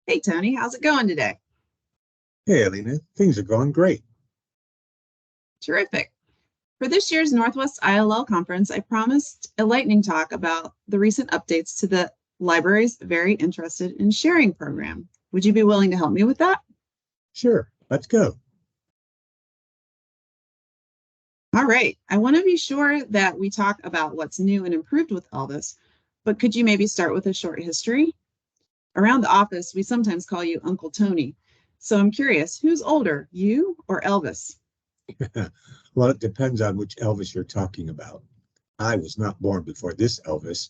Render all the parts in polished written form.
Hey, Tony, how's it going today? Hey, Alena, things are going great. Terrific. For this year's Northwest ILL conference, I promised a lightning talk about the recent updates to the library's Very Interested in Sharing program. Would you be willing to help me with that? Sure, let's go. All right. I want to be sure that we talk about what's new and improved with Elvis, but could you maybe start with a short history? Around the office, we sometimes call you Uncle Tony. So I'm curious, who's older, you or Elvis? Well, it depends on which Elvis you're talking about. I was not born before this Elvis,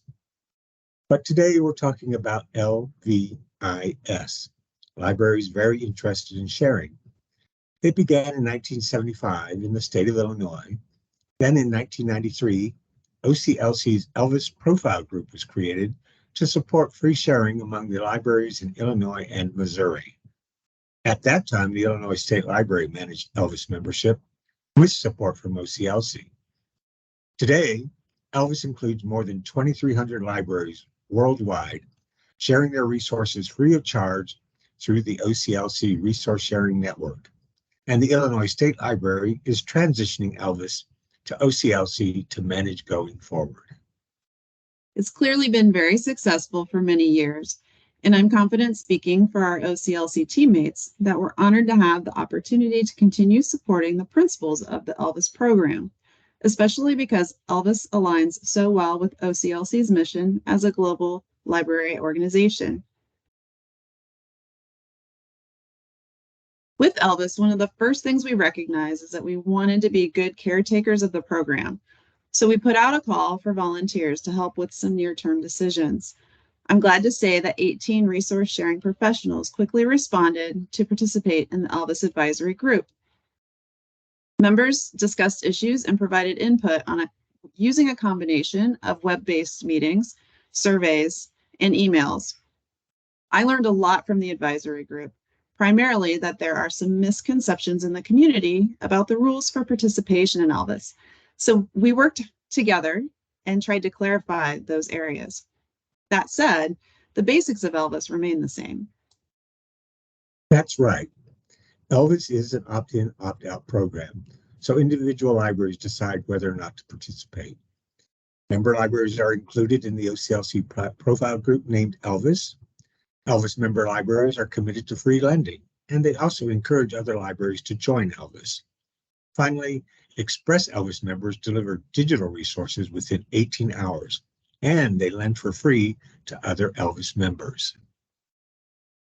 but today we're talking about LVIS, Libraries Very Interested in Sharing. It began in 1975 in the state of Illinois. Then in 1993, OCLC's Elvis Profile Group was created to support free sharing among the libraries in Illinois and Missouri. At that time, the Illinois State Library managed Elvis membership with support from OCLC. Today, Elvis includes more than 2,300 libraries worldwide, sharing their resources free of charge through the OCLC Resource Sharing Network. And the Illinois State Library is transitioning Elvis to OCLC to manage going forward. It's clearly been very successful for many years, and I'm confident speaking for our OCLC teammates that we're honored to have the opportunity to continue supporting the principles of the Elvis program, especially because Elvis aligns so well with OCLC's mission as a global library organization. With Elvis, one of the first things we recognized is that we wanted to be good caretakers of the program. So we put out a call for volunteers to help with some near-term decisions. I'm glad to say that 18 resource sharing professionals quickly responded to participate in the Elvis Advisory Group. Members discussed issues and provided input on using a combination of web-based meetings, surveys, and emails. I learned a lot from the advisory group, primarily that there are some misconceptions in the community about the rules for participation in Elvis. So we worked together and tried to clarify those areas. That said, the basics of Elvis remain the same. That's right. Elvis is an opt-in, opt-out program, so individual libraries decide whether or not to participate. Member libraries are included in the OCLC profile group named Elvis. Elvis member libraries are committed to free lending, and they also encourage other libraries to join Elvis. Finally, Express Elvis members deliver digital resources within 18 hours, and they lend for free to other Elvis members.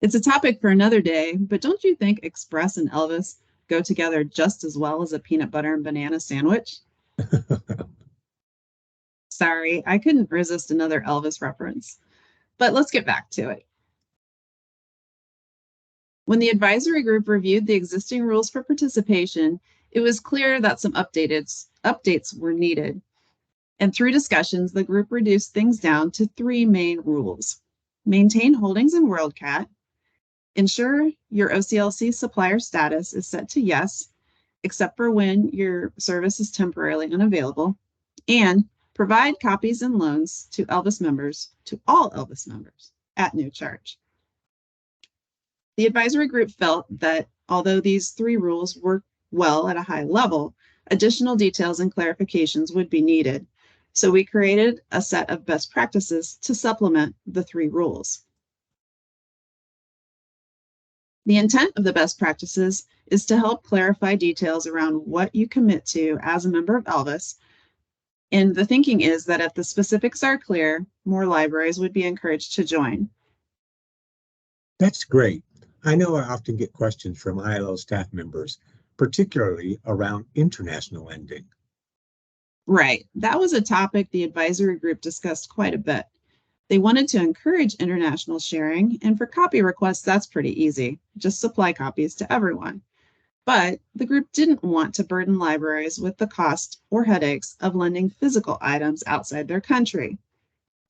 It's a topic for another day, but don't you think Express and Elvis go together just as well as a peanut butter and banana sandwich? Sorry, I couldn't resist another Elvis reference, but let's get back to it. When the advisory group reviewed the existing rules for participation, it was clear that some updates were needed. And through discussions, the group reduced things down to three main rules. Maintain holdings in WorldCat, ensure your OCLC supplier status is set to yes, except for when your service is temporarily unavailable, and provide copies and loans to Elvis members, to all Elvis members, at no charge. The advisory group felt that although these three rules work well at a high level, additional details and clarifications would be needed. So we created a set of best practices to supplement the three rules. The intent of the best practices is to help clarify details around what you commit to as a member of Elvis. And the thinking is that if the specifics are clear, more libraries would be encouraged to join. That's great. I know I often get questions from ILL staff members, particularly around international lending. Right. That was a topic the advisory group discussed quite a bit. They wanted to encourage international sharing, and for copy requests, that's pretty easy. Just supply copies to everyone. But the group didn't want to burden libraries with the cost or headaches of lending physical items outside their country.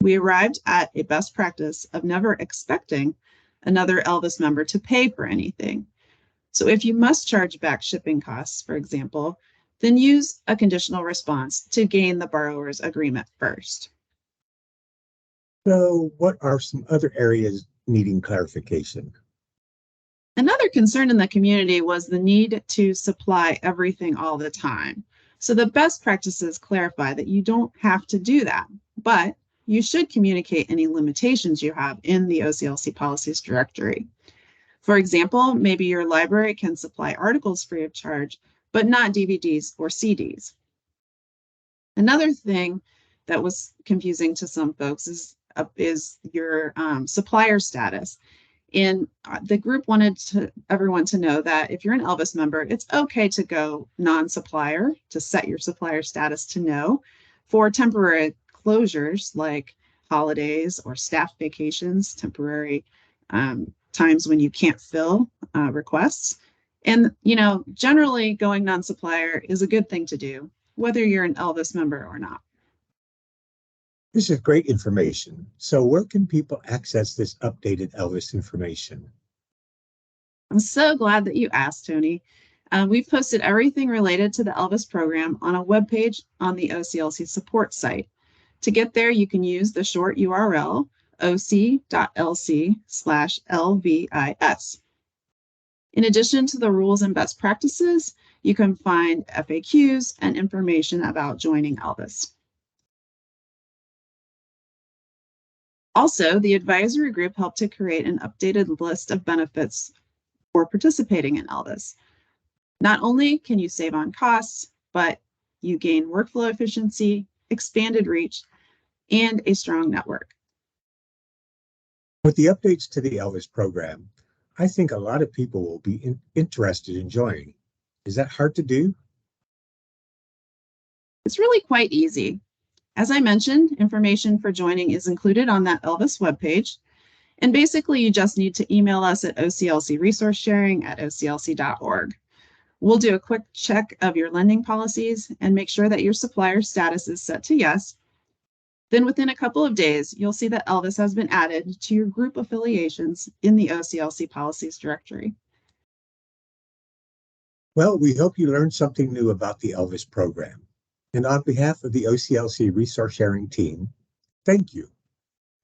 We arrived at a best practice of never expecting another Elvis member to pay for anything. So if you must charge back shipping costs, for example, then use a conditional response to gain the borrower's agreement first. So what are some other areas needing clarification. Another concern in the community was the need to supply everything all the time. So the best practices clarify that you don't have to do that, but you should communicate any limitations you have in the OCLC policies directory. For example, maybe your library can supply articles free of charge, but not DVDs or CDs. Another thing that was confusing to some folks is your supplier status. And the group wanted everyone to know that if you're an Elvis member, it's okay to go non-supplier, to set your supplier status to no. For temporary closures like holidays or staff vacations, temporary times when you can't fill requests. And, generally going non-supplier is a good thing to do, whether you're an Elvis member or not. This is great information. So where can people access this updated Elvis information? I'm so glad that you asked, Tony. We've posted everything related to the Elvis program on a webpage on the OCLC support site. To get there, you can use the short URL oc.lc/LVIS. In addition to the rules and best practices, you can find FAQs and information about joining Elvis. Also, the advisory group helped to create an updated list of benefits for participating in Elvis. Not only can you save on costs, but you gain workflow efficiency, expanded reach, and a strong network. With the updates to the Elvis program, I think a lot of people will be interested in joining. Is that hard to do? It's really quite easy. As I mentioned, information for joining is included on that Elvis webpage. And basically, you just need to email us at oclcresourcesharing@oclc.org. We'll do a quick check of your lending policies and make sure that your supplier status is set to yes. Then within a couple of days, you'll see that Elvis has been added to your group affiliations in the OCLC policies directory. Well, we hope you learned something new about the Elvis program. And on behalf of the OCLC Resource Sharing Team, thank you.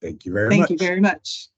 Thank you very much. Thank you very much.